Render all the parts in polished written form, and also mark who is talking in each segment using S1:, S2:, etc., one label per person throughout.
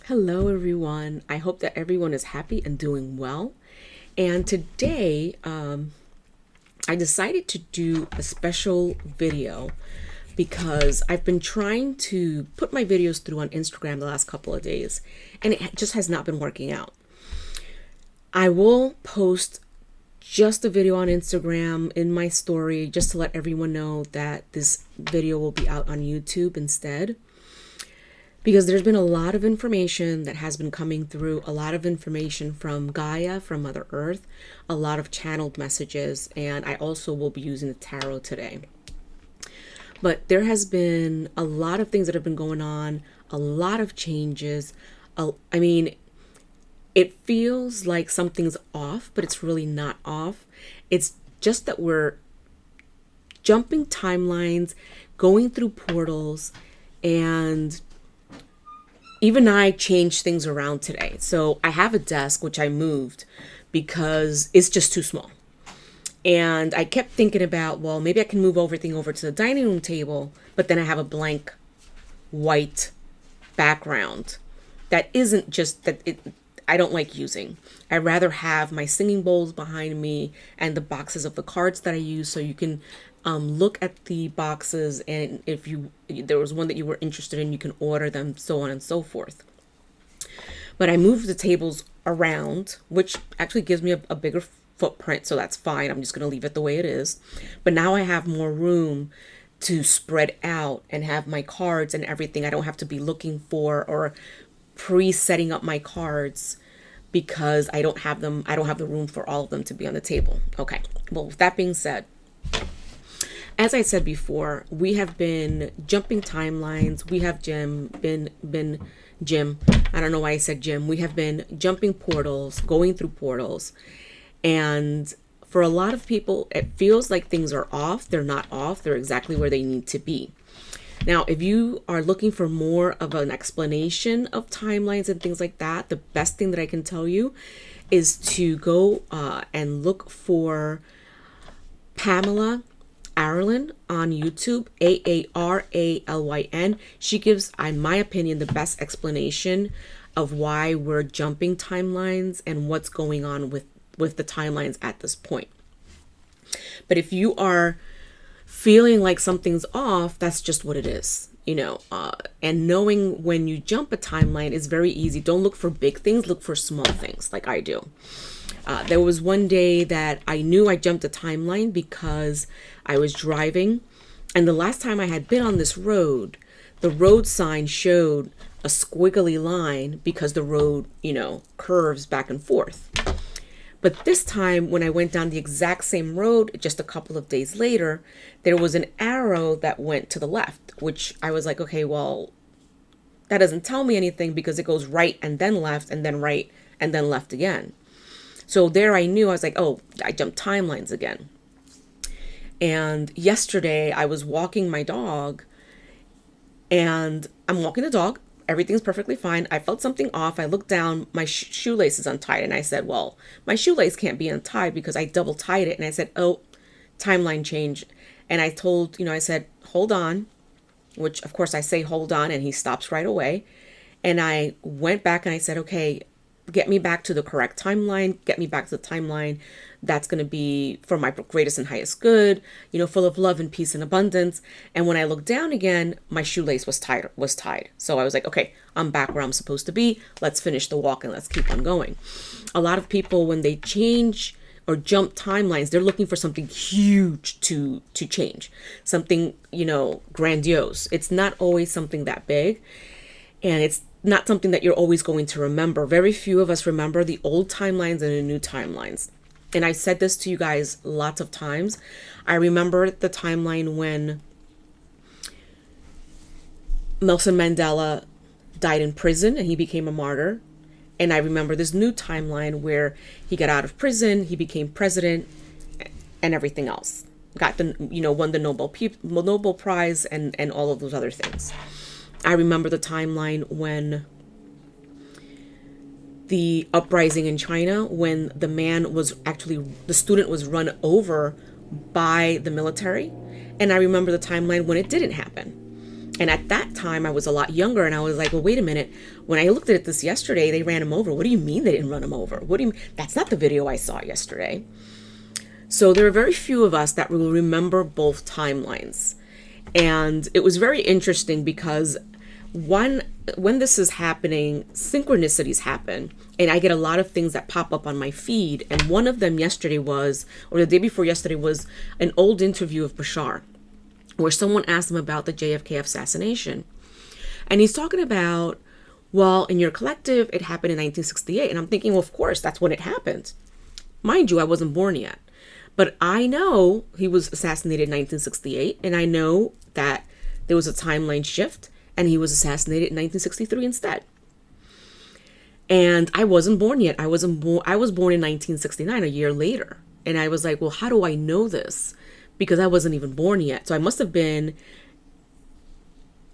S1: Hello, everyone. I hope that everyone is happy and doing well. And today, I decided to do a special video because I've been trying to put my videos through on Instagram the last couple of days, and it just has not been working out. I will post just a video on Instagram in my story just to let everyone know that this video will be out on YouTube instead. Because there's been a lot of information that has been coming through, a lot of information from Gaia, from Mother Earth, a lot of channeled messages, and I also will be using the tarot today. But there has been a lot of things that have been going on, a lot of changes. I mean, it feels like something's off, but it's really not off. It's just that we're jumping timelines, going through portals, and even I changed things around today. So I have a desk, which I moved because it's just too small. And I kept thinking about, well, maybe I can move everything over to the dining room table, but then I have a blank white background that isn't just that I don't like using. I'd rather have my singing bowls behind me and the boxes of the cards that I use, so you can look at the boxes, and if there was one that you were interested in, you can order them, so on and so forth. But I moved the tables around, which actually gives me a bigger footprint, so that's fine. I'm just going to leave it the way it is. But now I have more room to spread out and have my cards and everything. I don't have to be looking for or pre-setting up my cards because I don't have them. I don't have the room for all of them to be on the table. Okay. Well, with that being said, as I said before, we have been jumping timelines. We have been Jim. I don't know why I said Jim. We have been jumping portals, going through portals. And for a lot of people, it feels like things are off. They're not off. They're exactly where they need to be. Now, if you are looking for more of an explanation of timelines and things like that, the best thing that I can tell you is to go and look for Pamela Aaralyn on YouTube, Aaralyn. She gives, in my opinion, the best explanation of why we're jumping timelines and what's going on with the timelines at this point. But if you are feeling like something's off, that's just what it is, and knowing when you jump a timeline is very easy. Don't look for big things, look for small things like I do. There was one day that I knew I jumped a timeline because I was driving, and the last time I had been on this road, the road sign showed a squiggly line because the road, curves back and forth. But this time when I went down the exact same road just a couple of days later, there was an arrow that went to the left, which I was like, okay, well, that doesn't tell me anything because it goes right and then left and then right and then left again. So there I knew, I was like, oh, I jumped timelines again. And yesterday I was walking my dog, and I'm walking the dog. Everything's perfectly fine. I felt something off. I looked down, my shoelace is untied. And I said, well, my shoelace can't be untied because I double tied it. And I said, oh, timeline change. And I told, I said, hold on, which of course I say, hold on. And he stops right away. And I went back and I said, okay, get me back to the correct timeline. Get me back to the timeline that's going to be for my greatest and highest good, full of love and peace and abundance. And when I looked down again, my shoelace was tied. So I was like, okay, I'm back where I'm supposed to be. Let's finish the walk and let's keep on going. A lot of people, when they change or jump timelines, they're looking for something huge to change, something, grandiose. It's not always something that big. And it's not something that you're always going to remember. Very few of us remember the old timelines and the new timelines. And I said this to you guys lots of times. I remember the timeline when Nelson Mandela died in prison and he became a martyr. And I remember this new timeline where he got out of prison, he became president, and everything else. Got won the Nobel Prize and all of those other things. I remember the timeline when the uprising in China, when the student was run over by the military. And I remember the timeline when it didn't happen. And at that time, I was a lot younger, and I was like, well, wait a minute. When I looked at this yesterday, they ran him over. What do you mean they didn't run him over? What do you mean? That's not the video I saw yesterday. So there are very few of us that will remember both timelines. And it was very interesting because when this is happening, synchronicities happen, and I get a lot of things that pop up on my feed. And one of them yesterday was, or the day before yesterday, was an old interview of Bashar, where someone asked him about the JFK assassination. And he's talking about, well, in your collective, it happened in 1968. And I'm thinking, well, of course, that's when it happened. Mind you, I wasn't born yet. But I know he was assassinated in 1968, and I know that there was a timeline shift, and he was assassinated in 1963 instead. And I wasn't born yet. I was born in 1969, a year later. And I was like, well, how do I know this? Because I wasn't even born yet. So I must have been,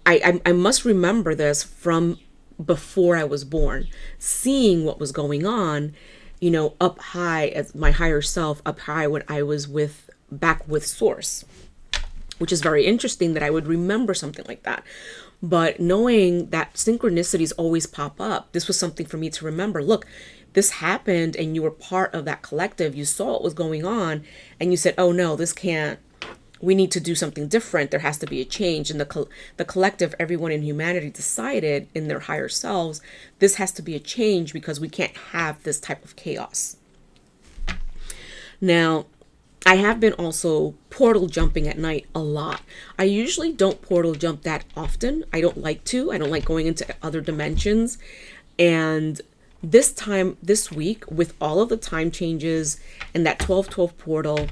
S1: I must remember this from before I was born, seeing what was going on, you know, up high as my higher self, up high when I was back with Source, which is very interesting that I would remember something like that. But knowing that synchronicities always pop up, this was something for me to remember. Look, this happened and you were part of that collective. You saw what was going on and you said, oh no, this can't, we need to do something different. There has to be a change. And the collective, everyone in humanity decided in their higher selves, this has to be a change because we can't have this type of chaos. Now, I have been also portal jumping at night a lot. I usually don't portal jump that often. I don't like to. I don't like going into other dimensions. And this week, with all of the time changes and that 12/12 portal,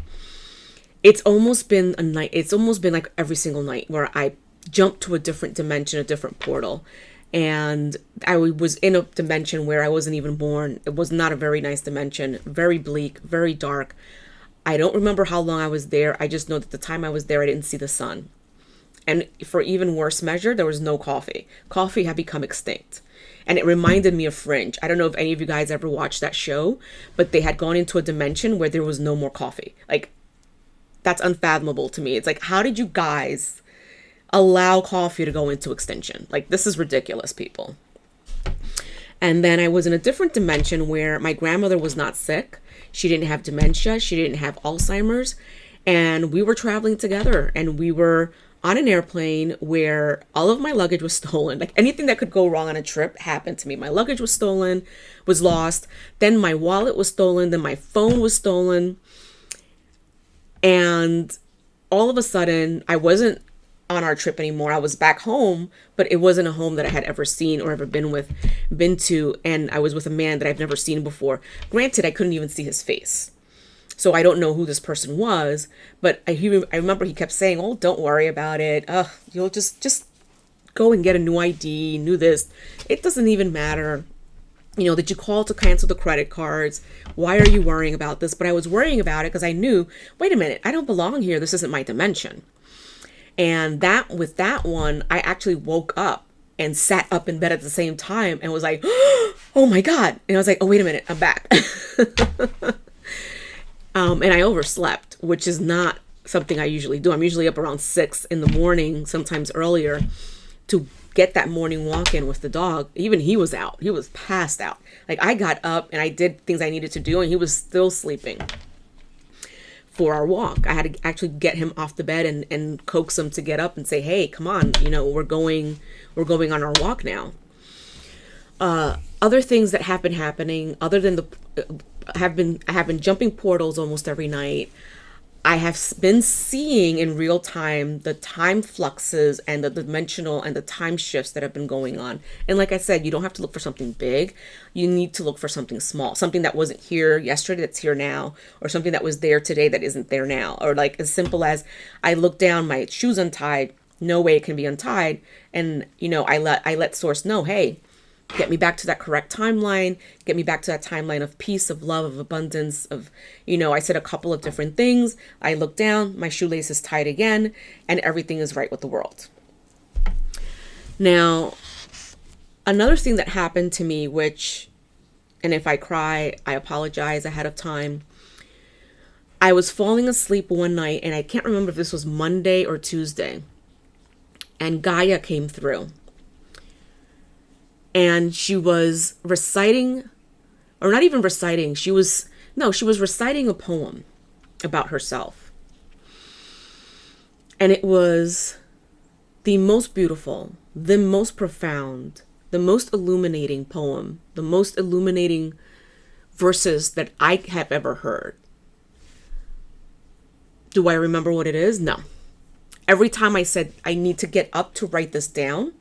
S1: it's almost been a night. It's almost been like every single night where I jump to a different dimension, a different portal. And I was in a dimension where I wasn't even born. It was not a very nice dimension, very bleak, very dark. I don't remember how long I was there. I just know that the time I was there, I didn't see the sun. And for even worse measure, there was no coffee. Coffee had become extinct. And it reminded me of Fringe. I don't know if any of you guys ever watched that show, but they had gone into a dimension where there was no more coffee. Like, that's unfathomable to me. It's like, how did you guys allow coffee to go into extinction? Like, this is ridiculous, people. And then I was in a different dimension where my grandmother was not sick. She didn't have dementia. She didn't have Alzheimer's. And we were traveling together, and we were on an airplane where all of my luggage was stolen. Like, anything that could go wrong on a trip happened to me. My luggage was stolen, was lost. Then my wallet was stolen. Then my phone was stolen. And all of a sudden, I wasn't on our trip anymore. I was back home, but it wasn't a home that I had ever seen or ever been to. And I was with a man that I've never seen before. Granted, I couldn't even see his face. So I don't know who this person was, but I remember he kept saying, oh, don't worry about it. You'll just go and get a new ID, new this. It doesn't even matter. You know, did you call to cancel the credit cards? Why are you worrying about this? But I was worrying about it because I knew, wait a minute, I don't belong here. This isn't my dimension. And with that one, I actually woke up and sat up in bed at the same time and was like, oh my God. And I was like, oh, wait a minute, I'm back. And I overslept, which is not something I usually do. I'm usually up around 6 in the morning, sometimes earlier, to get that morning walk in with the dog. Even he was out. He was passed out. Like, I got up and I did things I needed to do, and he was still sleeping for our walk. I had to actually get him off the bed and coax him to get up and say, hey, come on, you know, we're going on our walk now. Other things that have been happening other than I have been jumping portals almost every night. I have been seeing in real time the time fluxes and the dimensional and the time shifts that have been going on. And like I said, you don't have to look for something big. You need to look for something small, something that wasn't here yesterday that's here now, or something that was there today that isn't there now. Or like as simple as I look down, my shoe's untied, no way it can be untied. And, you know, I let Source know, hey, get me back to that correct timeline, get me back to that timeline of peace, of love, of abundance, of, you know, I said a couple of different things. I look down, my shoelace is tied again, and everything is right with the world. Now, another thing that happened to me, which, and if I cry, I apologize ahead of time. I was falling asleep one night, and I can't remember if this was Monday or Tuesday. and Gaia came through. And she was reciting, or not even reciting, she was reciting a poem about herself. And it was the most beautiful, the most profound, the most illuminating poem, the most illuminating verses that I have ever heard. Do I remember what it is? No. Every time I said I need to get up to write this down,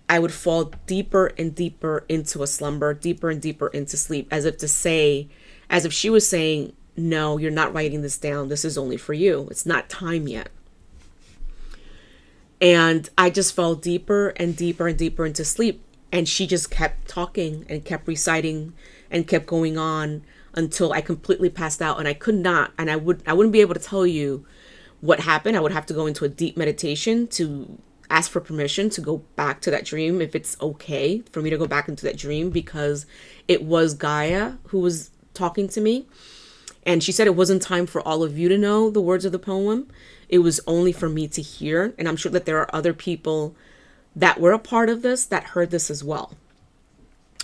S1: I would fall deeper and deeper into a slumber, deeper and deeper into sleep, as if she was saying, no, you're not writing this down. This is only for you. It's not time yet. And I just fell deeper and deeper and deeper into sleep. And she just kept talking and kept reciting and kept going on until I completely passed out. And I could not, and I wouldn't be able to tell you what happened. I would have to go into a deep meditation to ask for permission to go back to that dream, if it's okay for me to go back into that dream, because it was Gaia who was talking to me. And she said it wasn't time for all of you to know the words of the poem. It was only for me to hear. And I'm sure that there are other people that were a part of this that heard this as well.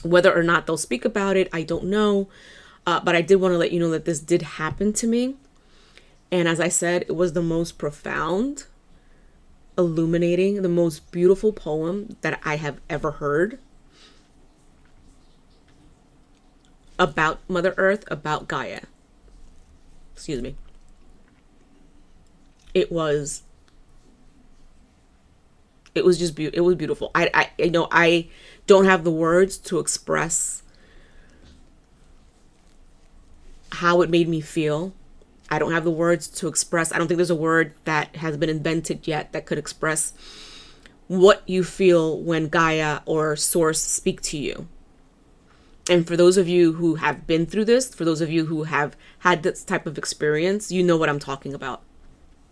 S1: Whether or not they'll speak about it, I don't know. But I did want to let you know that this did happen to me. And as I said, it was the most profound, illuminating, the most beautiful poem that I have ever heard about Mother Earth, about Gaia. Excuse me. It was just beautiful. It was beautiful. I know I don't have the words to express how it made me feel. I don't have the words to express. I don't think there's a word that has been invented yet that could express what you feel when Gaia or Source speak to you. And for those of you who have been through this, for those of you who have had this type of experience, you know what I'm talking about.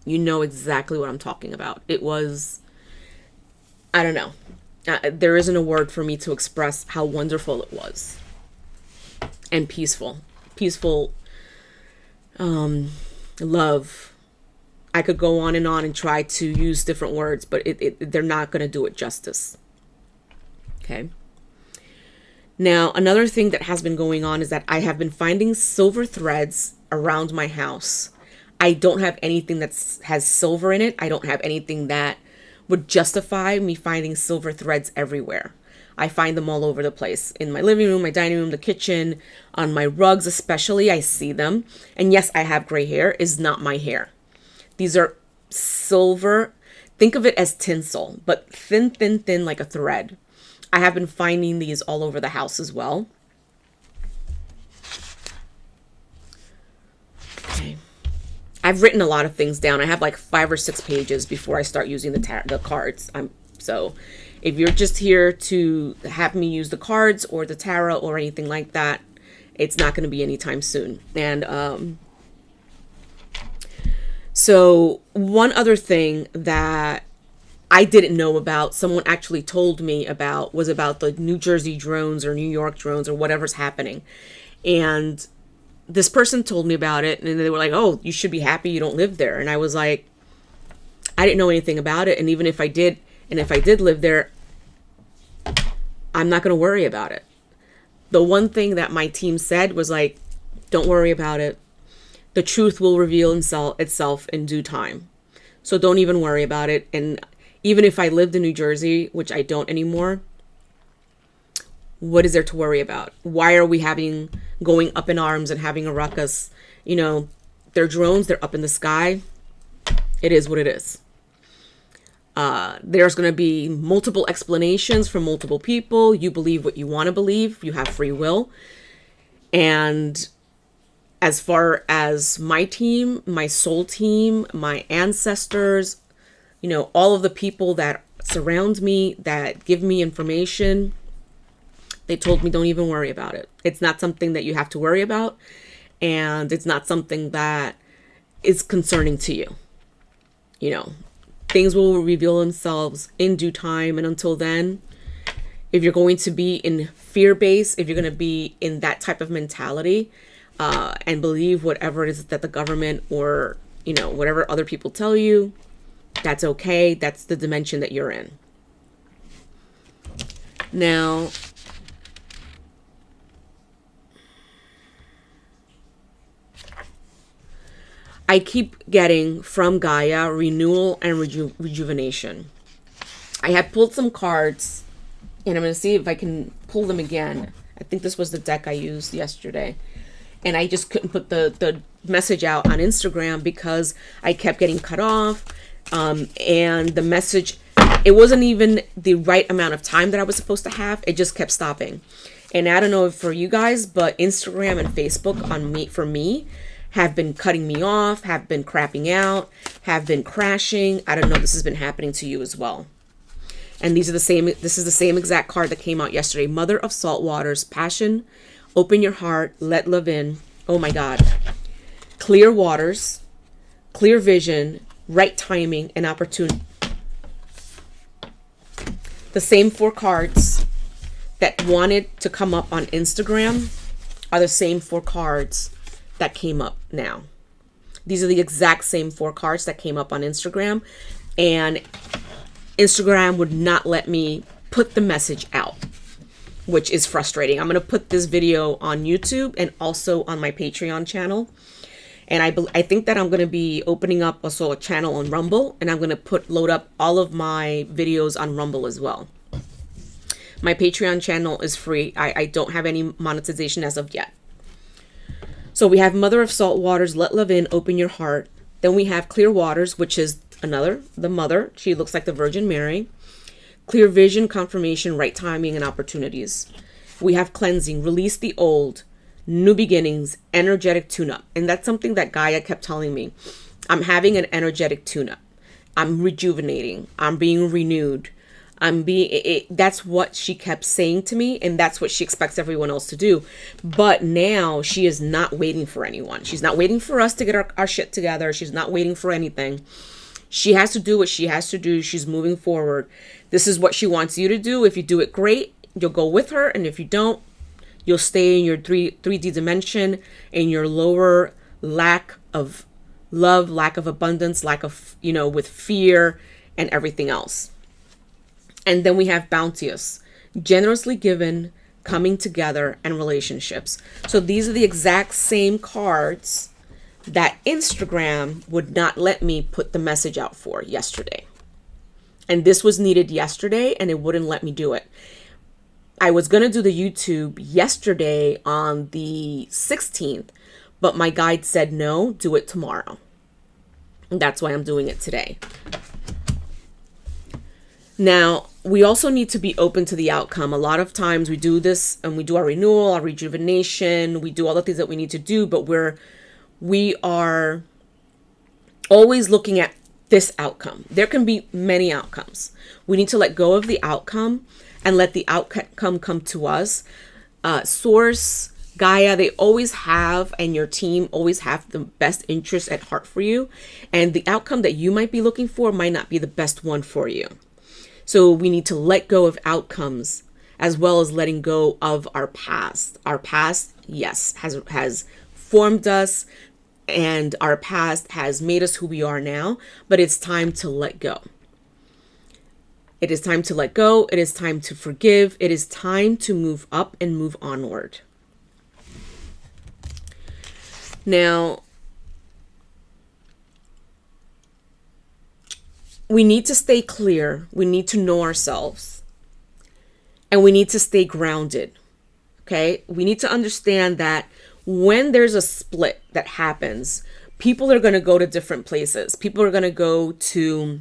S1: You know exactly what I'm talking about. It was, I don't know. There isn't a word for me to express how wonderful it was. And peaceful. Peaceful love. I could go on and try to use different words, but they're not going to do it justice. Okay. Now, another thing that has been going on is that I have been finding silver threads around my house. I don't have anything that has silver in it. I don't have anything that would justify me finding silver threads everywhere. I find them all over the place. In my living room, my dining room, the kitchen, on my rugs especially, I see them. And yes, I have gray hair. It's not my hair. These are silver. Think of it as tinsel, but thin, thin, thin like a thread. I have been finding these all over the house as well. Okay. I've written a lot of things down. I have like 5 or 6 pages before I start using the cards. So if you're just here to have me use the cards or the tarot or anything like that, it's not going to be anytime soon. And so one other thing that I didn't know about, someone actually told me about, was about the New Jersey drones or New York drones or whatever's happening. And this person told me about it, and they were like, oh, you should be happy you don't live there. And I was like, I didn't know anything about it. And even if I did, and if I did live there, I'm not going to worry about it. The one thing that my team said was like, don't worry about it. The truth will reveal itself in due time. So don't even worry about it. And even if I lived in New Jersey, which I don't anymore, what is there to worry about? Why are we going up in arms and having a ruckus? You know, they're drones, they're up in the sky. It is what it is. There's going to be multiple explanations from multiple people. You believe what you want to believe. You have free will. And as far as my team, my soul team, my ancestors, you know, all of the people that surround me, that give me information, they told me don't even worry about it. It's not something that you have to worry about. And it's not something that is concerning to you. You know, things will reveal themselves in due time. And until then, if you're going to be in fear-based, if you're going to be in that type of mentality, and believe whatever it is that the government or, you know, whatever other people tell you, That's okay. That's the dimension that you're in. Now, I keep getting from Gaia renewal and rejuvenation. I had pulled some cards, and I'm going to see if I can pull them again. I think this was the deck I used yesterday. And I just couldn't put the message out on Instagram because I kept getting cut off. And the message, it wasn't even the right amount of time that I was supposed to have. It just kept stopping. And I don't know if for you guys, but Instagram and Facebook for me have been cutting me off, have been crapping out, have been crashing. I don't know if this has been happening to you as well. And this is the same exact card that came out yesterday. Mother of Salt Waters, passion, open your heart, let love in. Oh my God. Clear waters, clear vision, right timing, and opportunity. The same 4 cards that wanted to come up on Instagram are the same 4 cards that came up now. These are the exact same 4 cards that came up on Instagram, and Instagram would not let me put the message out, which is frustrating. I'm going to put this video on YouTube and also on my Patreon channel. And I think that I'm going to be opening up also a channel on Rumble, and I'm going to load up all of my videos on Rumble as well. My Patreon channel is free. I don't have any monetization as of yet. So we have Mother of Salt Waters, let love in, open your heart. Then we have Clear Waters, which is the mother. She looks like the Virgin Mary. Clear vision, confirmation, right timing, and opportunities. We have cleansing, release the old, new beginnings, energetic tune-up. And that's something that Gaia kept telling me. I'm having an energetic tune-up. I'm rejuvenating. I'm being renewed. That's what she kept saying to me, and that's what she expects everyone else to do. But now she is not waiting for anyone. She's not waiting for us to get our shit together. She's not waiting for anything. She has to do what she has to do. She's moving forward. This is what she wants you to do. If you do it, great. You'll go with her. And if you don't, you'll stay in your 3D dimension, in your lower lack of love, lack of abundance, lack of, with fear and everything else. And then we have bounteous, generously given, coming together, and relationships. So these are the exact same cards that Instagram would not let me put the message out for yesterday. And this was needed yesterday, and it wouldn't let me do it. I was going to do the YouTube yesterday on the 16th, but my guide said, no, do it tomorrow. And that's why I'm doing it today. Now, we also need to be open to the outcome. A lot of times we do this and we do our renewal, our rejuvenation, we do all the things that we need to do, but we are always looking at this outcome. There can be many outcomes. We need to let go of the outcome and let the outcome come to us. Source, Gaia, they always have, and your team always have the best interest at heart for you. And the outcome that you might be looking for might not be the best one for you. So we need to let go of outcomes as well as letting go of our past. Our past, yes, has formed us, and our past has made us who we are now, but it's time to let go. It is time to let go. It is time to forgive. It is time to move up and move onward. Now, we need to stay clear. We need to know ourselves. And we need to stay grounded. Okay? We need to understand that when there's a split that happens, people are going to go to different places. People are going to go to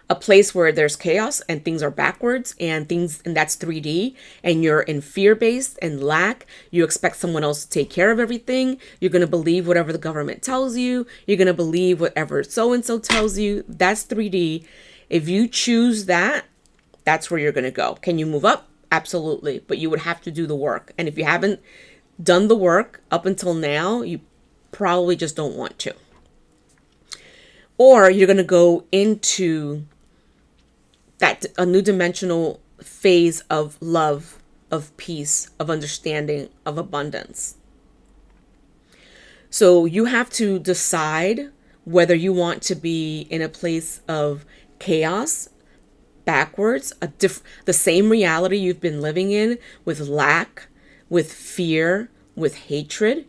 S1: a place where there's chaos and things are backwards and that's 3D, and you're in fear-based and lack. You expect someone else to take care of everything. You're going to believe whatever the government tells you. You're going to believe whatever so-and-so tells you. That's 3D. If you choose that, that's where you're going to go. Can you move up? Absolutely. But you would have to do the work. And if you haven't done the work up until now, you probably just don't want to. Or you're going to go into a new dimensional phase of love, of peace, of understanding, of abundance. So you have to decide whether you want to be in a place of chaos, backwards, the same reality you've been living in with lack, with fear, with hatred,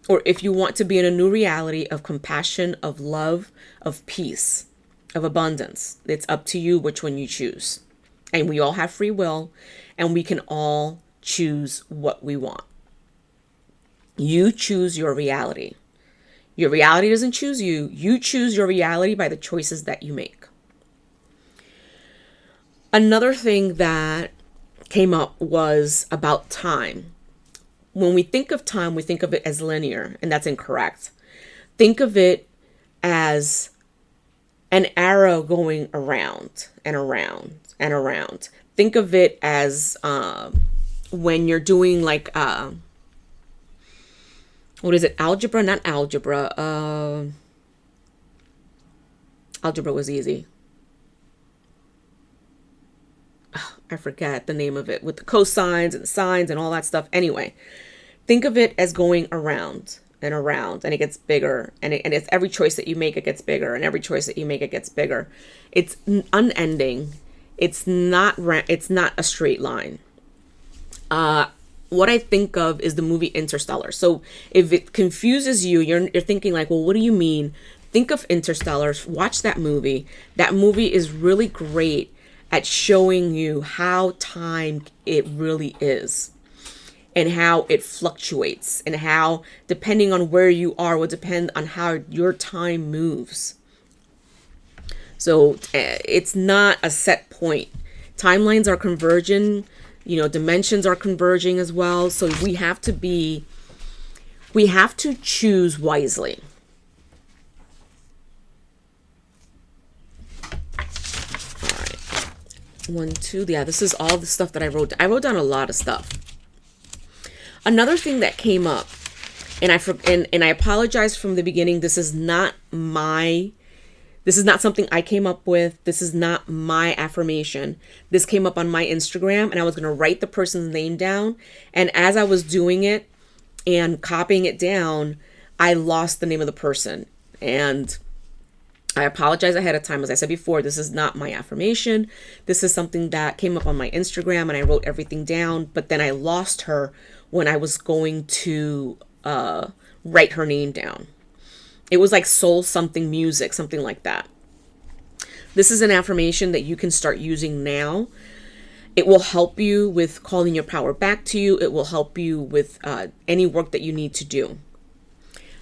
S1: or if you want to be in a new reality of compassion, of love, of peace, of abundance. It's up to you which one you choose. And we all have free will, and we can all choose what we want. You choose your reality. Your reality doesn't choose you. You choose your reality by the choices that you make. Another thing that came up was about time. When we think of time, we think of it as linear, and that's incorrect. Think of it as an arrow going around and around and around. Think of it as when you're doing like, what is it? Algebra? Not algebra. Algebra was easy. I forget the name of it, with the cosines and sines and all that stuff. Anyway, think of it as going around and around, and it gets bigger, and it's every choice that you make, it gets bigger, and every choice that you make, it gets bigger. It's unending. It's not a straight line. What I think of is the movie Interstellar. So if it confuses you, you're thinking like, well, what do you mean? Think of Interstellar. Watch that movie. That movie is really great at showing you how time it really is, and how it fluctuates, and how, depending on where you are, will depend on how your time moves. So it's not a set point. Timelines are converging, dimensions are converging as well. So we have to choose wisely. 1, 2. Yeah, this is all the stuff that I wrote. I wrote down a lot of stuff. Another thing that came up, and I apologize from the beginning. This is not something I came up with. This is not my affirmation. This came up on my Instagram, and I was going to write the person's name down. And as I was doing it and copying it down, I lost the name of the person. And I apologize ahead of time. As I said before, this is not my affirmation. This is something that came up on my Instagram, and I wrote everything down, but then I lost her when I was going to write her name down. It was like soul something music, something like that. This is an affirmation that you can start using now. It will help you with calling your power back to you. It will help you with any work that you need to do.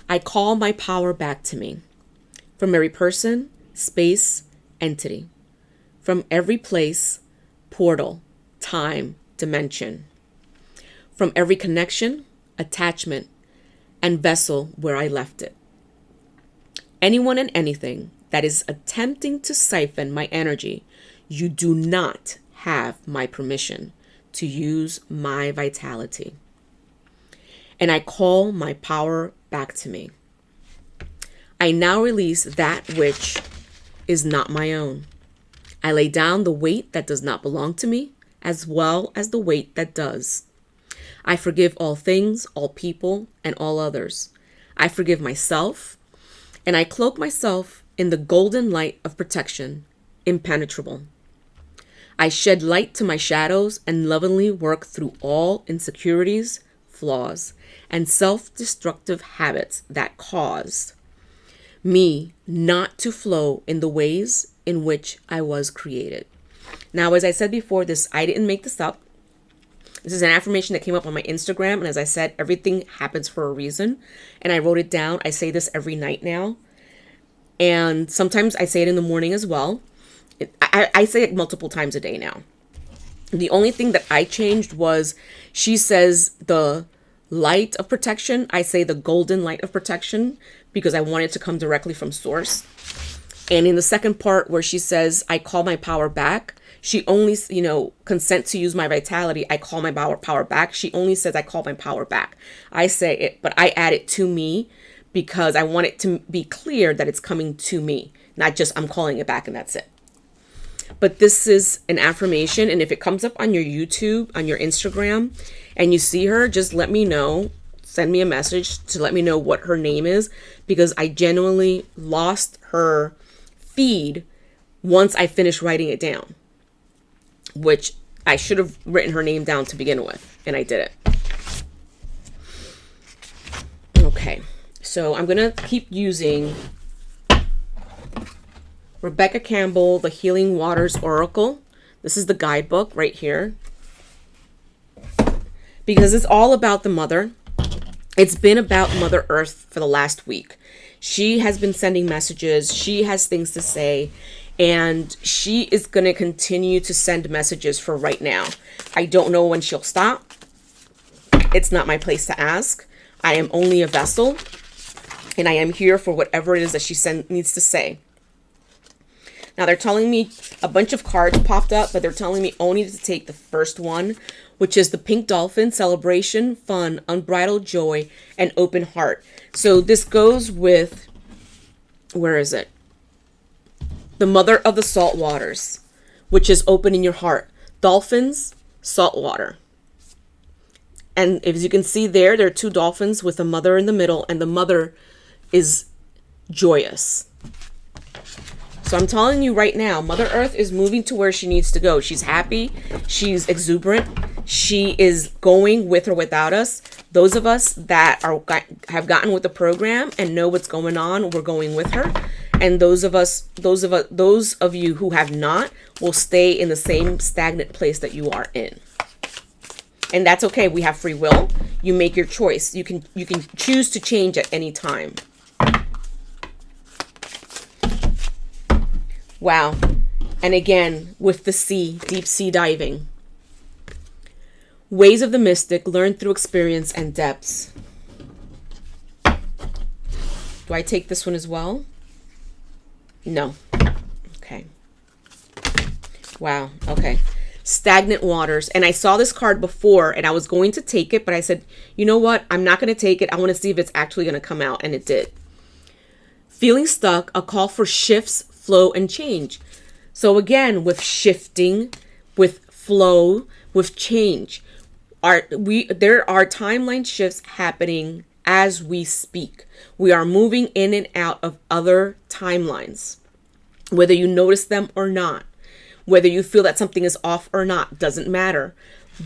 S1: I call my power back to me. From every person, space, entity. From every place, portal, time, dimension. From every connection, attachment, and vessel where I left it. Anyone and anything that is attempting to siphon my energy, you do not have my permission to use my vitality. And I call my power back to me. I now release that which is not my own. I lay down the weight that does not belong to me, as well as the weight that does. I forgive all things, all people, and all others. I forgive myself, and I cloak myself in the golden light of protection, impenetrable. I shed light to my shadows and lovingly work through all insecurities, flaws, and self-destructive habits that caused me not to flow in the ways in which I was created. Now, as I said before, I didn't make this up. This is an affirmation that came up on my Instagram. And as I said, everything happens for a reason. And I wrote it down. I say this every night now. And sometimes I say it in the morning as well. I say it multiple times a day now. The only thing that I changed was she says the light of protection. I say the golden light of protection because I want it to come directly from source. And in the second part where she says, I call my power back, she only, consent to use my vitality. I call my power back. She only says, I call my power back. I say it, but I add it to me because I want it to be clear that it's coming to me, not just I'm calling it back and that's it. But this is an affirmation. And if it comes up on your YouTube, on your Instagram, and you see her, just let me know send me a message to let me know what her name is, because I genuinely lost her feed once I finished writing it down, which I should have written her name down to begin with, and I didn't. Okay, so I'm going to keep using Rebecca Campbell, The Healing Waters Oracle. This is the guidebook right here, because it's all about the mother. It's been about Mother Earth for the last week. She has been sending messages. She has things to say, and she is going to continue to send messages for right now. I don't know when she'll stop. It's not my place to ask. I am only a vessel, and I am here for whatever it is that she needs to say. Now, they're telling me a bunch of cards popped up, but they're telling me only to take the first one, which is the Pink Dolphin, Celebration, Fun, Unbridled Joy, and Open Heart. So this goes with, where is it? The Mother of the Salt Waters, which is opening your heart. Dolphins, salt water. And as you can see there are two dolphins with a mother in the middle, and the mother is joyous. So I'm telling you right now, Mother Earth is moving to where she needs to go. She's happy. She's exuberant. She is going with or without us. Those of us that have gotten with the program and know what's going on, we're going with her. And those of you who have not will stay in the same stagnant place that you are in. And that's okay. We have free will. You make your choice. You can choose to change at any time. Wow. And again, with the sea, deep sea diving. Ways of the mystic, learned through experience and depths. Do I take this one as well? No. Okay. Wow. Okay. Stagnant waters. And I saw this card before and I was going to take it, but I said, you know what? I'm not going to take it. I want to see if it's actually going to come out. And it did. Feeling stuck, a call for shifts, flow, and change. So again, with shifting, with flow, with change, there are timeline shifts happening as we speak. We are moving in and out of other timelines, whether you notice them or not, whether you feel that something is off or not, doesn't matter.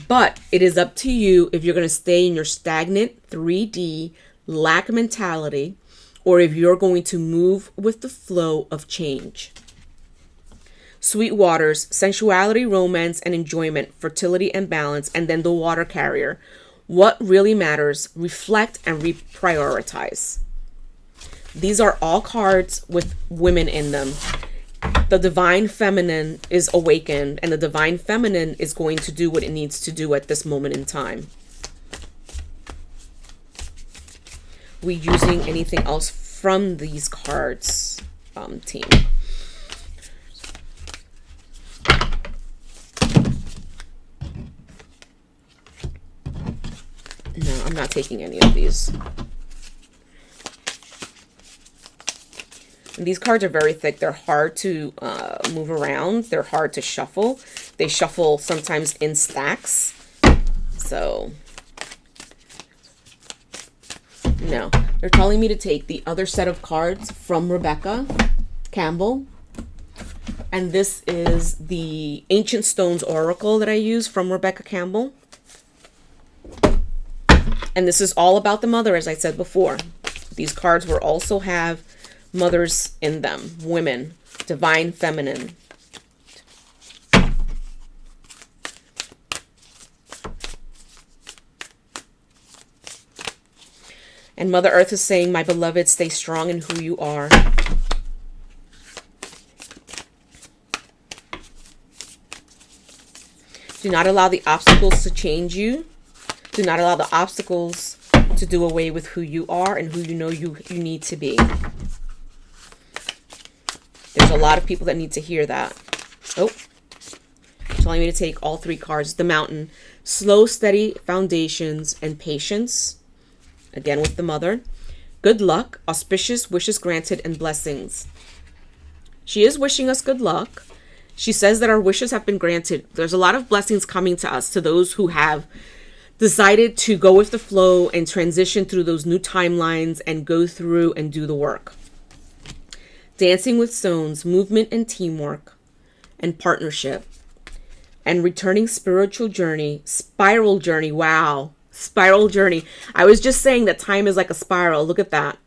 S1: But it is up to you if you're going to stay in your stagnant 3D lack mentality, or if you're going to move with the flow of change. Sweet waters, sensuality, romance, and enjoyment, fertility and balance, and then the water carrier. What really matters, reflect and reprioritize. These are all cards with women in them. The divine feminine is awakened, and the divine feminine is going to do what it needs to do at this moment in time. We using anything else from these cards, team? No, I'm not taking any of these. And these cards are very thick. They're hard to move around. They're hard to shuffle. They shuffle sometimes in stacks. So, no. They're telling me to take the other set of cards from Rebecca Campbell. And this is the Ancient Stones Oracle that I use from Rebecca Campbell. And this is all about the mother, as I said before. These cards will also have mothers in them, women, divine feminine. And Mother Earth is saying, my beloved, stay strong in who you are. Do not allow the obstacles to change you. Do not allow the obstacles to do away with who you are and who you know you need to be. There's a lot of people that need to hear that. Oh, telling me to take all three cards. The Mountain, slow, steady foundations and patience. Again with the mother. Good luck, auspicious wishes granted, and blessings. She is wishing us good luck. She says that our wishes have been granted. There's a lot of blessings coming to us, to those who have decided to go with the flow and transition through those new timelines and go through and do the work. Dancing with stones, movement and teamwork and partnership, and returning spiritual journey, spiral journey. Wow. Spiral journey. I was just saying that time is like a spiral. Look at that.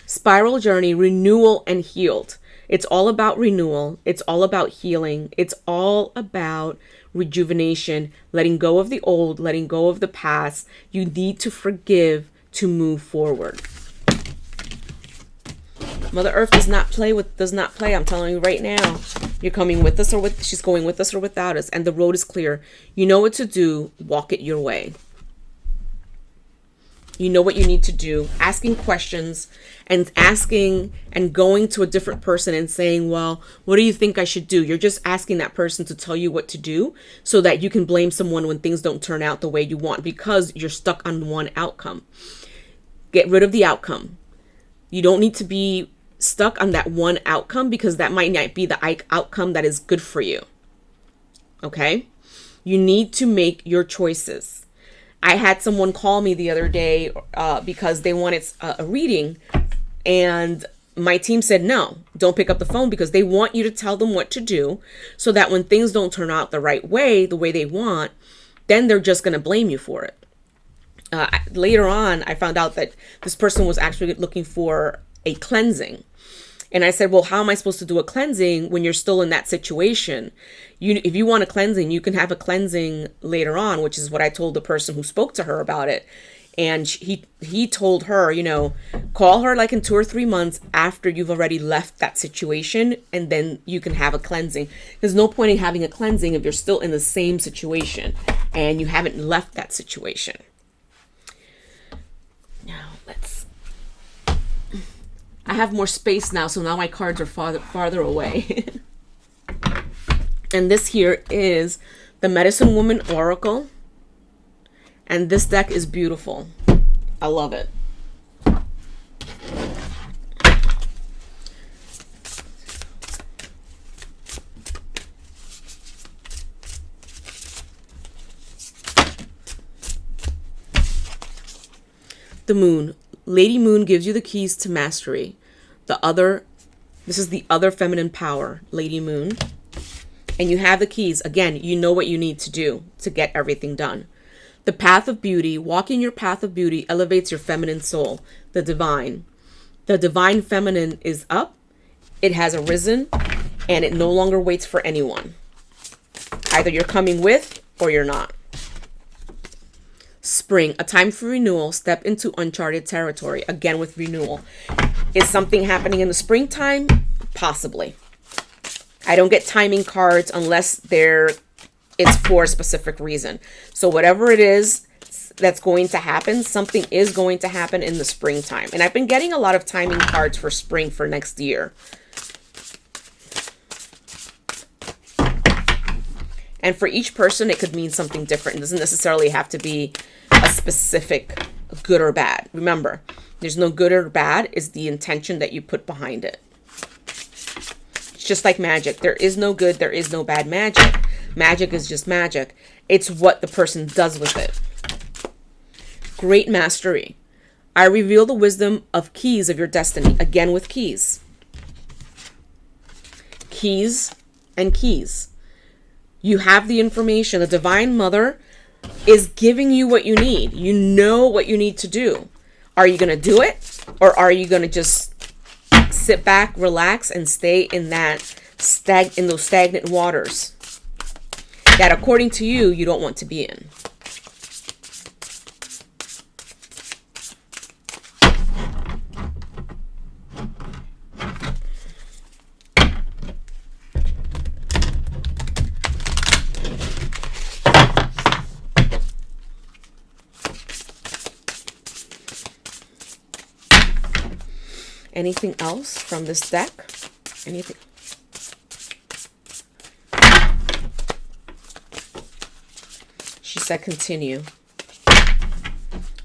S1: Spiral journey, renewal and healed. It's all about renewal. It's all about healing. It's all about rejuvenation, letting go of the old, letting go of the past. You need to forgive to move forward. Mother Earth does not play. I'm telling you right now. You're coming with us she's going with us or without us. And the road is clear. You know what to do. Walk it your way. You know what you need to do. Asking questions and asking and going to a different person and saying, well, what do you think I should do? You're just asking that person to tell you what to do so that you can blame someone when things don't turn out the way you want because you're stuck on one outcome. Get rid of the outcome. You don't need to be stuck on that one outcome because that might not be the outcome that is good for you. Okay? You need to make your choices. I had someone call me the other day because they wanted a reading, and my team said, no, don't pick up the phone because they want you to tell them what to do so that when things don't turn out the way they want, then they're just going to blame you for it. Later on, I found out that this person was actually looking for a cleansing. And I said, well, how am I supposed to do a cleansing when you're still in that situation? If you want a cleansing, you can have a cleansing later on, which is what I told the person who spoke to her about it. And he told her, call her like in 2 or 3 months after you've already left that situation, and then you can have a cleansing. There's no point in having a cleansing if you're still in the same situation and you haven't left that situation. Now, I have more space now, so now my cards are farther away. And this here is the Medicine Woman Oracle. And this deck is beautiful. I love it. The Moon. Lady Moon gives you the keys to mastery. This is the other feminine power, Lady Moon. And you have the keys. Again, you know what you need to do to get everything done. The path of beauty. Walking your path of beauty elevates your feminine soul, the divine. The divine feminine is up. It has arisen, and it no longer waits for anyone. Either you're coming with or you're not. Spring, a time for renewal. Step into uncharted territory. Again with renewal. Is something happening in the springtime? Possibly. I don't get timing cards unless it's for a specific reason. So whatever it is that's going to happen, something is going to happen in the springtime. And I've been getting a lot of timing cards for spring for next year. And for each person, it could mean something different. It doesn't necessarily have to be a specific good or bad. Remember, there's no good or bad. It's the intention that you put behind it. It's just like magic. There is no good. There is no bad magic. Magic is just magic. It's what the person does with it. Great mastery. I reveal the wisdom of keys of your destiny. Again with keys. Keys and keys. You have the information. The Divine Mother is giving you what you need. You know what you need to do. Are you going to do it? Or are you going to just sit back, relax, and stay in those stagnant waters that according to you, you don't want to be in? Anything else from this deck? Anything? She said continue.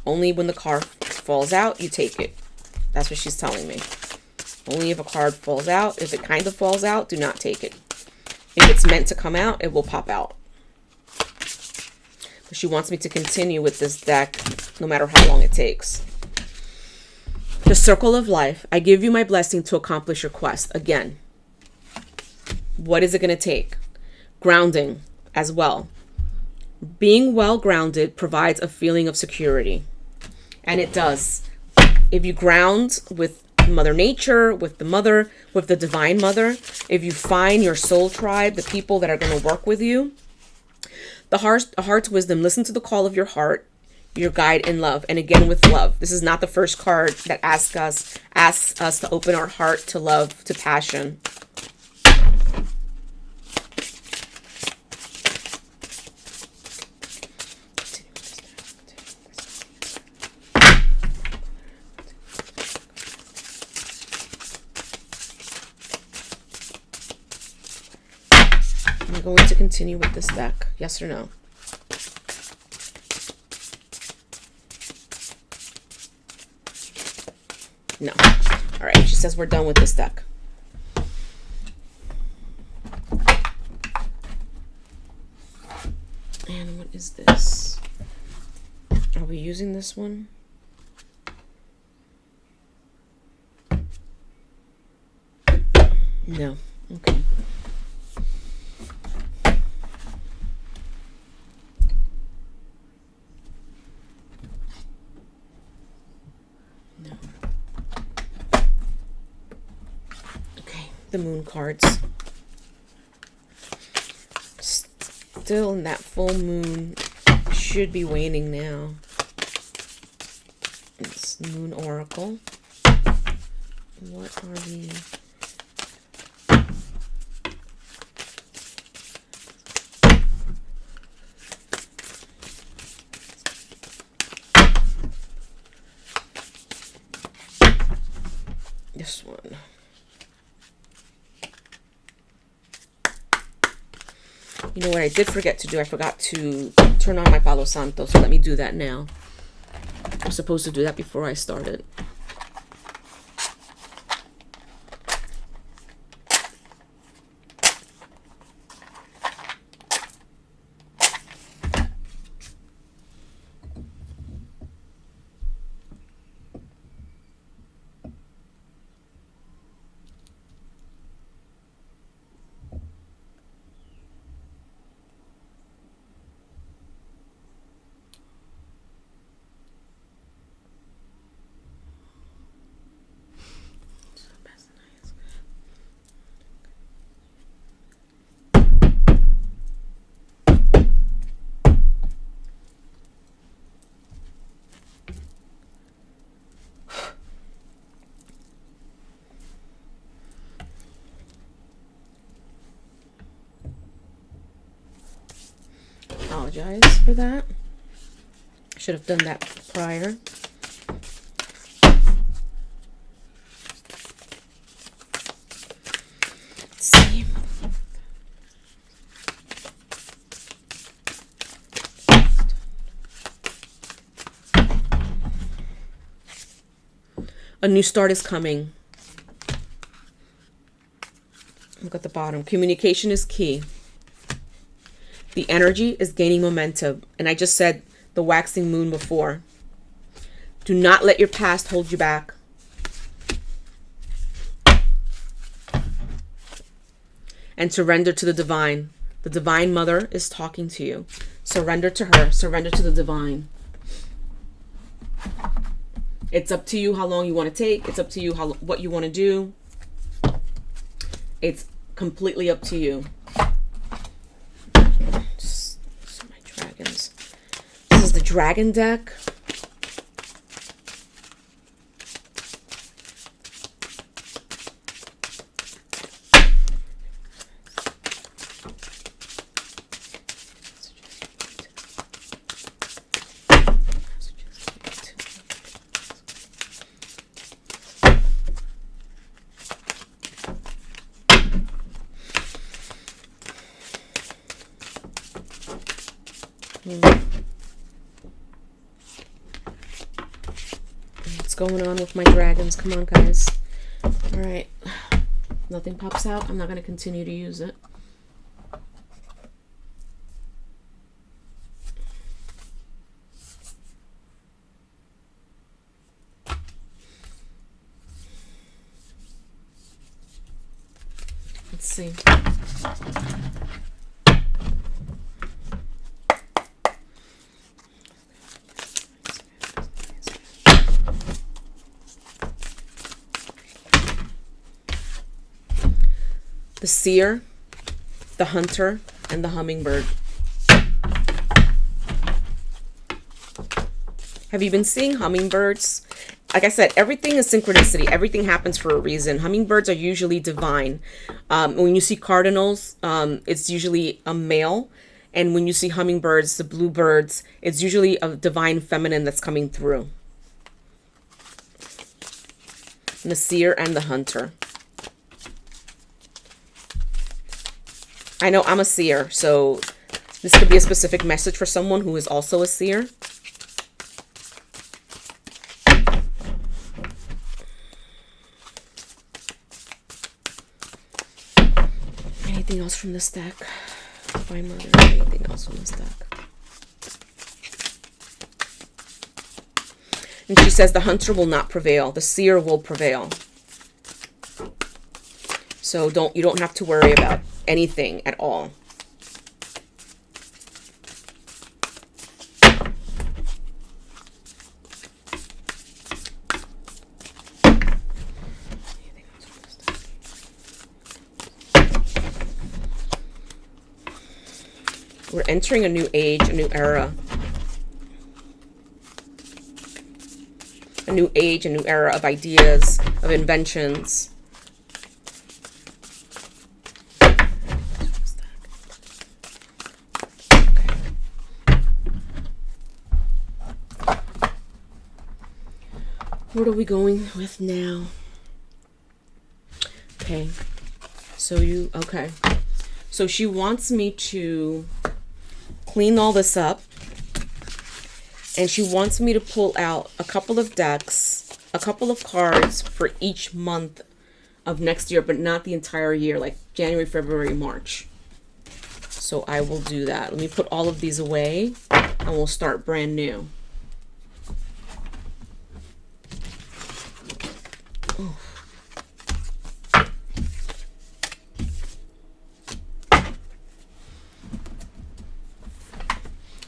S1: Only when the card falls out, you take it. That's what she's telling me. Only if a card falls out. If it kind of falls out, do not take it. If it's meant to come out, it will pop out. She wants me to continue with this deck no matter how long it takes. The Circle of Life. I give you my blessing to accomplish your quest. Again, what is it going to take? Grounding as well. Being well grounded provides a feeling of security. And it does. If you ground with Mother Nature, with the Mother, with the Divine Mother, if you find your soul tribe, the people that are going to work with you, the heart's wisdom, listen to the call of your heart, your guide in love. And again, with love. This is not the first card that asks us to open our heart to love, to passion. I'm going to continue with this deck. Yes or no? No. All right. She says we're done with this deck. And what is this? Are we using this one? No. Okay. The moon cards. Still in that full moon. Should be waning now. It's Moon Oracle. What are the... This one. You know what I did forget to do? I forgot to turn on my Palo Santo, so let me do that now. I'm supposed to do that before I started. Apologize for that. Should have done that prior. Let's see. A new start is coming. Look at the bottom. Communication is key. The energy is gaining momentum. And I just said the waxing moon before. Do not let your past hold you back. And surrender to the divine. The Divine Mother is talking to you. Surrender to her. Surrender to the divine. It's up to you how long you want to take. It's up to you what you want to do. It's completely up to you. Dragons. This is the dragon deck. What's going on with my dragons? Come on, guys. All right. Nothing pops out. I'm not going to continue to use it. see. The Seer, the Hunter, and the Hummingbird. Have you been seeing hummingbirds? Like I said, everything is synchronicity. Everything happens for a reason. Hummingbirds are usually divine. When you see cardinals, it's usually a male. And when you see hummingbirds, the bluebirds, it's usually a divine feminine that's coming through. And the Seer and the Hunter. I know I'm a seer, so this could be a specific message for someone who is also a seer. Anything else from this deck? My mother, anything else from this deck? And she says the Hunter will not prevail. The Seer will prevail. So you don't have to worry about anything at all. We're entering a new age, a new era. A new age, a new era of ideas, of inventions. What are we going with now? Okay. So she wants me to clean all this up. And she wants me to pull out a couple of decks, a couple of cards for each month of next year, but not the entire year, like January, February, March. So I will do that. Let me put all of these away and we'll start brand new.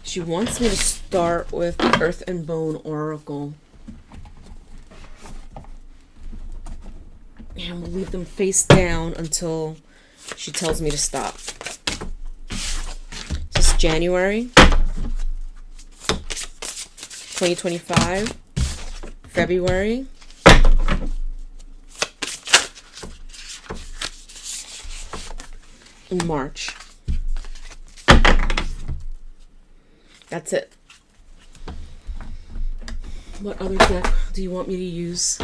S1: She wants me to start with the Earth and Bone Oracle. And we'll leave them face down until she tells me to stop. This is January 2025, February, and March. That's it. What other deck do you want me to use?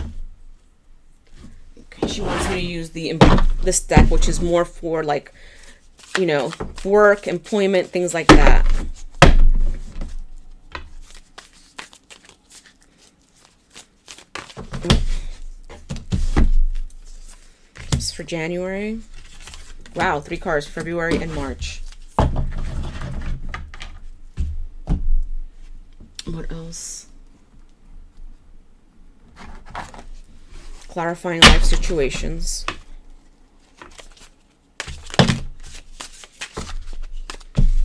S1: Okay, she wants me to use this deck, which is more for, like, you know, work, employment, things like that. This is for January. Wow, 3 cards, February and March. What else? Clarifying life situations.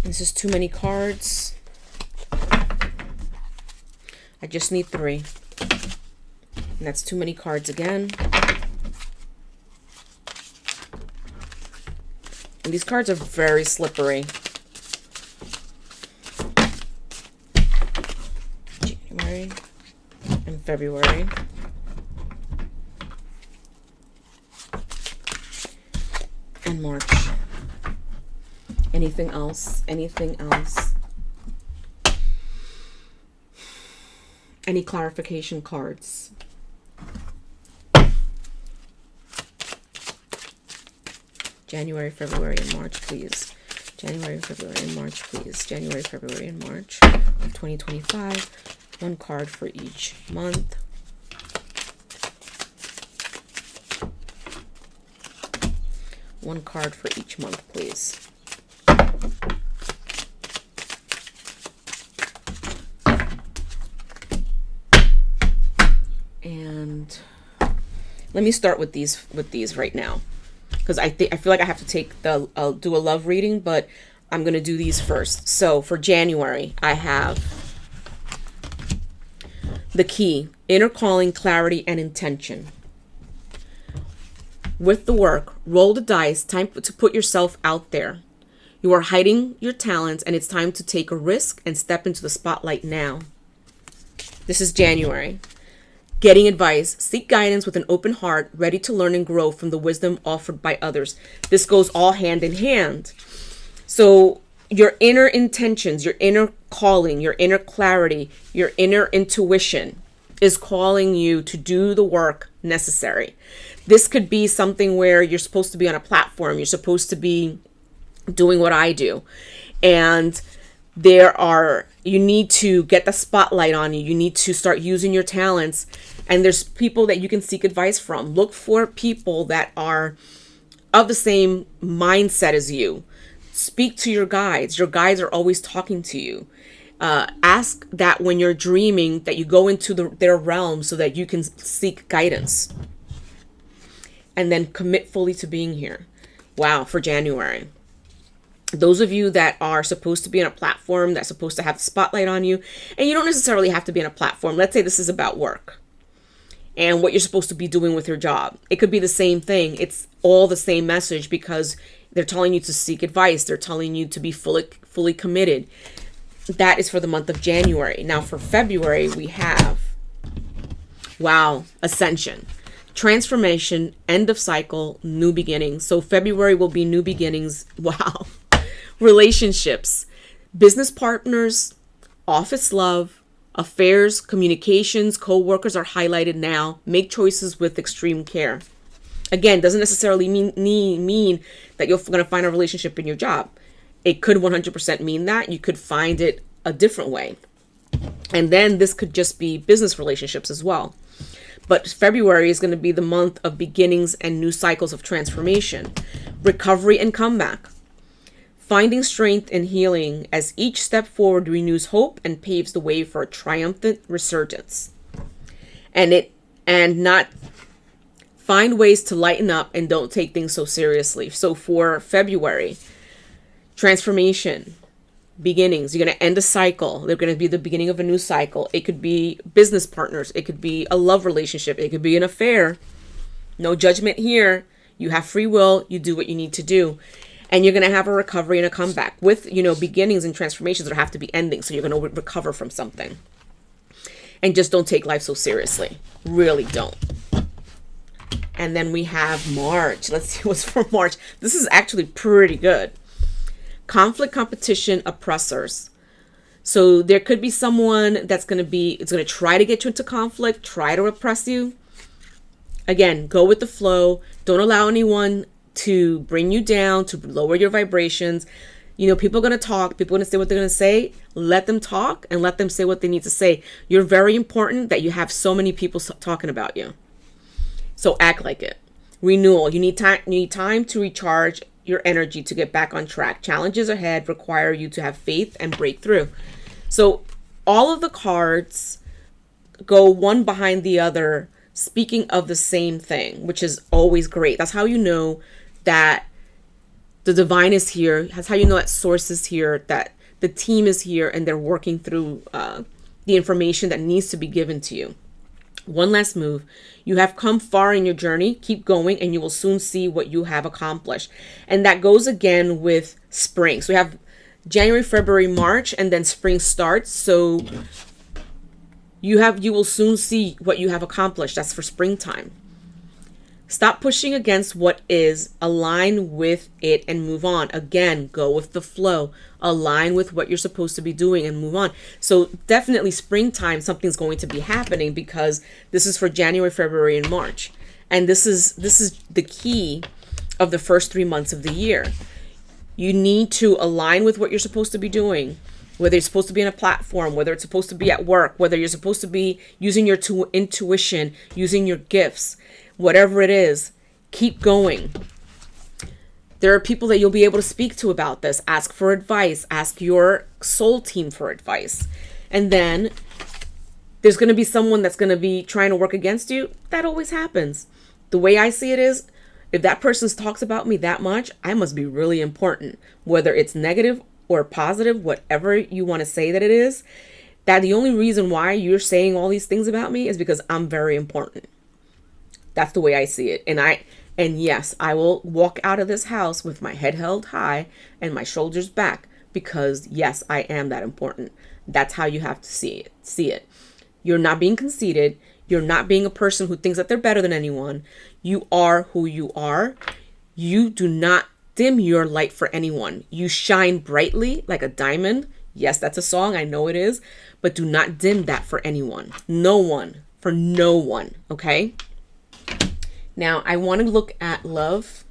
S1: This is too many cards. I just need 3. And that's too many cards again. And these cards are very slippery. January and February. And March. Anything else? Anything else? Any clarification cards? January, February, and March, please. January, February, and March, please. January, February, and March of 2025. 1 card for each month. One card for each month, please. And let me start with these right now. because I feel like I have to take do a love reading, but I'm going to do these first. So for January, I have the key, inner calling, clarity, and intention. With the work, roll the dice, time to put yourself out there. You are hiding your talents, and it's time to take a risk and step into the spotlight now. This is January. Getting advice, seek guidance with an open heart, ready to learn and grow from the wisdom offered by others. This goes all hand in hand. So your inner intentions, your inner calling, your inner clarity, your inner intuition is calling you to do the work necessary. This could be something where you're supposed to be on a platform. You're supposed to be doing what I do. And you need to get the spotlight on you. You need to start using your talents. And there's people that you can seek advice from. Look for people that are of the same mindset as you. Speak to your guides. Your guides are always talking to you. Ask that when you're dreaming that you go into their realm so that you can seek guidance. And then commit fully to being here. Wow, for January. Those of you that are supposed to be on a platform, that's supposed to have the spotlight on you, and you don't necessarily have to be on a platform. Let's say this is about work and what you're supposed to be doing with your job. It could be the same thing. It's all the same message because they're telling you to seek advice. They're telling you to be fully committed. That is for the month of January. Now for February, we have, wow, ascension. Transformation, end of cycle, new beginnings. So February will be new beginnings. Wow. Relationships, business partners, office love, affairs, communications, co-workers are highlighted now. Make choices with extreme care. Again, doesn't necessarily mean that you're going to find a relationship in your job. It could 100% mean that. You could find it a different way. And then this could just be business relationships as well. But February is going to be the month of beginnings and new cycles of transformation, recovery and comeback, finding strength and healing as each step forward renews hope and paves the way for a triumphant resurgence. And not find ways to lighten up and don't take things so seriously. So for February, transformation, beginnings. You're going to end a cycle. They're going to be the beginning of a new cycle. It could be business partners. It could be a love relationship. It could be an affair. No judgment here. You have free will. You do what you need to do. And you're going to have a recovery and a comeback with, beginnings and transformations that have to be endings. So you're going to recover from something. And just don't take life so seriously. Really don't. And then we have March. Let's see what's for March. This is actually pretty good. Conflict, competition, oppressors. So there could be someone it's going to try to get you into conflict, try to oppress you. Again, go with the flow. Don't allow anyone to bring you down, to lower your vibrations. People are going to talk. People are going to say what they're going to say. Let them talk and let them say what they need to say. You're very important that you have so many people talking about you. So act like it. Renewal. You need time to recharge your energy to get back on track. Challenges ahead require you to have faith and break through. So all of the cards go one behind the other, speaking of the same thing, which is always great. That's how you know that the divine is here. That's how you know that source is here, that the team is here, and they're working through the information that needs to be given to you. One last move. You have come far in your journey. Keep going and you will soon see what you have accomplished. And that goes again with spring. So we have January, February, March, and then spring starts. So you will soon see what you have accomplished. That's for springtime. Stop pushing against what is. Align with it and move on. Again, go with the flow. Align with what you're supposed to be doing and move on. So definitely springtime, something's going to be happening because this is for January, February, and March. And this is the key of the first 3 months of the year. You need to align with what you're supposed to be doing, whether you're supposed to be on a platform, whether it's supposed to be at work, whether you're supposed to be using your intuition, using your gifts. Whatever it is, keep going. There are people that you'll be able to speak to about this. Ask for advice. Ask your soul team for advice. And then there's going to be someone that's going to be trying to work against you. That always happens. The way I see it is, if that person talks about me that much, I must be really important, whether it's negative or positive, whatever you want to say that it is. That the only reason why you're saying all these things about me is because I'm very important. That's the way I see it. And yes, I will walk out of this house with my head held high and my shoulders back, because yes, I am that important. That's how you have to see it. You're not being conceited. You're not being a person who thinks that they're better than anyone. You are who you are. You do not dim your light for anyone. You shine brightly like a diamond. Yes, that's a song. I know it is. But do not dim that for anyone. No one. For no one. Okay? Now, I want to look at love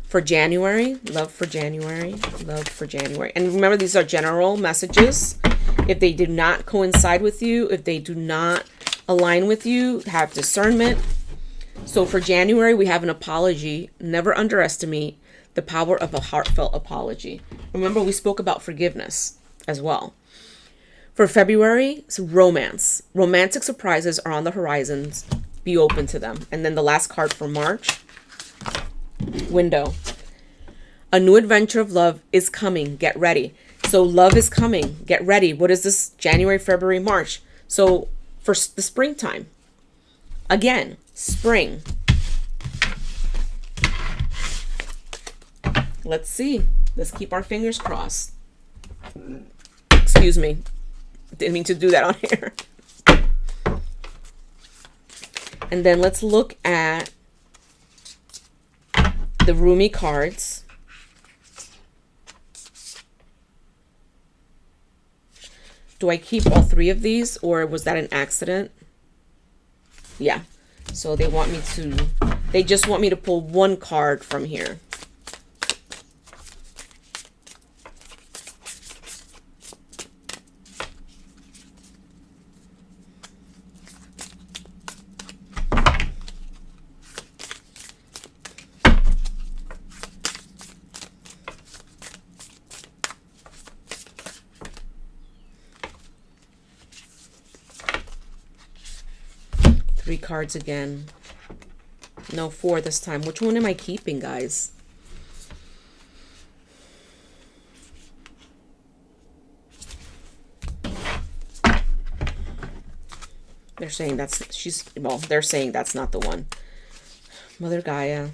S1: for January. Love for January. Love for January. And remember, these are general messages. If they do not coincide with you, if they do not align with you, have discernment. So for January, we have an apology. Never underestimate the power of a heartfelt apology. Remember, we spoke about forgiveness as well. For February, it's romance. Romantic surprises are on the horizons. Be open to them. And then the last card for March, window. A new adventure of love is coming. Get ready. So love is coming. Get ready. What is this? January, February, March. So for the springtime. Again, spring. Let's see. Let's keep our fingers crossed. Excuse me. Didn't mean to do that on here. And then let's look at the Rumi cards. Do I keep all three of these, or was that an accident? Yeah. So they just want me to pull one card from here. Three cards again. No, four this time. Which one am I keeping, guys? They're saying they're saying that's not the one. Mother Gaia.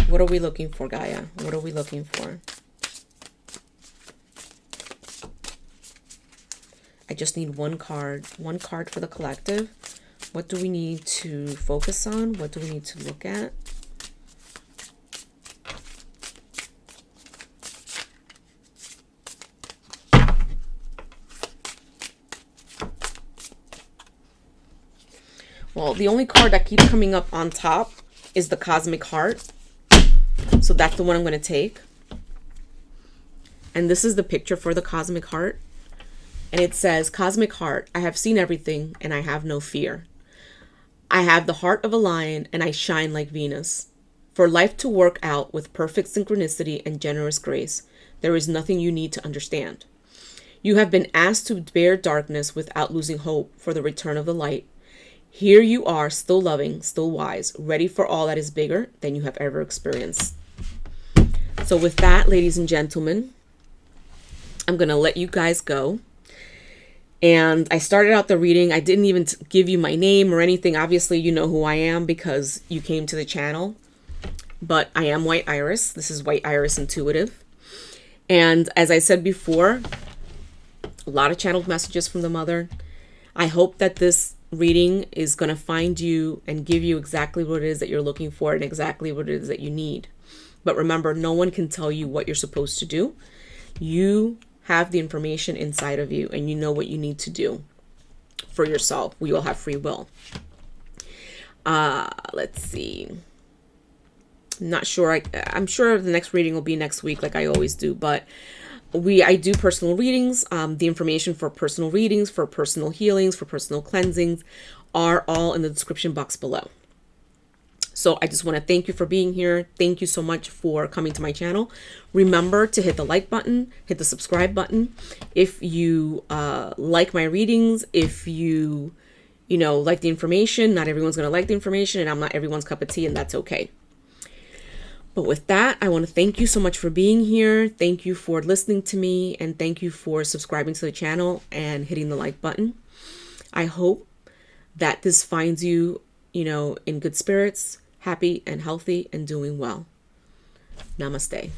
S1: What are we looking for, Gaia? What are we looking for? I just need one card for the collective. What do we need to focus on? What do we need to look at? Well, the only card that keeps coming up on top is the Cosmic Heart. So that's the one I'm going to take. And this is the picture for the Cosmic Heart. And it says, Cosmic Heart, I have seen everything and I have no fear. I have the heart of a lion and I shine like Venus. For life to work out with perfect synchronicity and generous grace, there is nothing you need to understand. You have been asked to bear darkness without losing hope for the return of the light. Here you are, still loving, still wise, ready for all that is bigger than you have ever experienced. So with that, ladies and gentlemen, I'm going to let you guys go. And I started out the reading. I didn't even give you my name or anything. Obviously, you know who I am because you came to the channel. But I am White Iris. This is White Iris Intuitive. And as I said before, a lot of channeled messages from the mother. I hope that this reading is going to find you and give you exactly what it is that you're looking for and exactly what it is that you need. But remember, no one can tell you what you're supposed to do. You have the information inside of you and you know what you need to do for yourself. We all have free will. Let's see. Not sure. I'm sure the next reading will be next week like I always do, but I do personal readings. The information for personal readings, for personal healings, for personal cleansings are all in the description box below. So I just want to thank you for being here. Thank you so much for coming to my channel. Remember to hit the like button, hit the subscribe button. If you like my readings, if you like the information. Not everyone's going to like the information, and I'm not everyone's cup of tea, and that's okay. But with that, I want to thank you so much for being here. Thank you for listening to me, and thank you for subscribing to the channel and hitting the like button. I hope that this finds you, in good spirits, happy and healthy and doing well. Namaste.